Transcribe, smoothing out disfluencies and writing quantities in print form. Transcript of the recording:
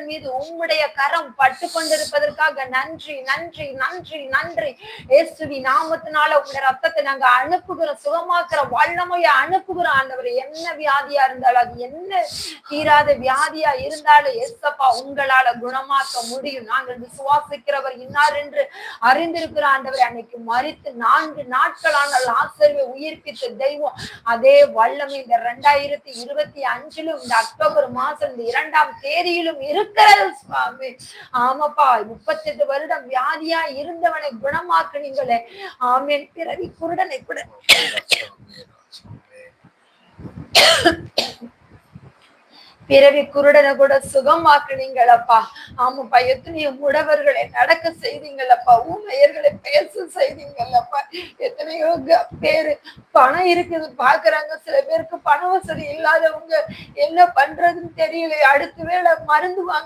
மீது உம்முடைய கரம் பட்டு கொண்டிருப்பதற்காக நன்றி நன்றி நன்றி நன்றி. இயேசுவின் நாமத்தினால உங்களுடைய ரத்தத்தை நாங்க அனுப்புகிறோம், சுகமாக்குற வல்லமையை அனுப்புகிறோம் ஆண்டவர். என்ன வியாதியா இருந்தாலும், அது என்ன தீராத வியாதியா இருந்தாலும் ஏசப்பா உங்களால குணமாக்க முடியும். நாங்கள் விசுவாசிக்கிறவர் இன்னார் என்று அறிந்திருக்கிற ஆண்டவர். அன்னைக்கு மரித்து 4 நாட்களான லாசருவை உயிர்ப்பித்த தெய்வம் அதே வல்லமை இந்த 2025 இந்த அக்டோபர் மாசம் இந்த 2ஆம் தேதியிலும் இருக்கிறது சுவாமி. ஆமாப்பா, 38 வருடம் வியாதியா இருந்தவனை குணமாக்குனீங்களே. ஆமென். பிறவி குருடனை கூட பிறவி குருடனை கூட சுகமாக்குனீங்களப்பா. ஆமாப்பா, எத்தனையோ முடவர்களை நடக்க செய்தீங்களப்பா, ஊமையர்களை பேச செய்தீங்களப்பா. எத்தனையோ பேரு பணம் இருக்குது பாக்குறாங்க, சில பேருக்கு பண வசதி இல்லாதவங்க என்ன பண்றதுன்னு தெரியல, அடுத்த வேளை மருந்து வாங்க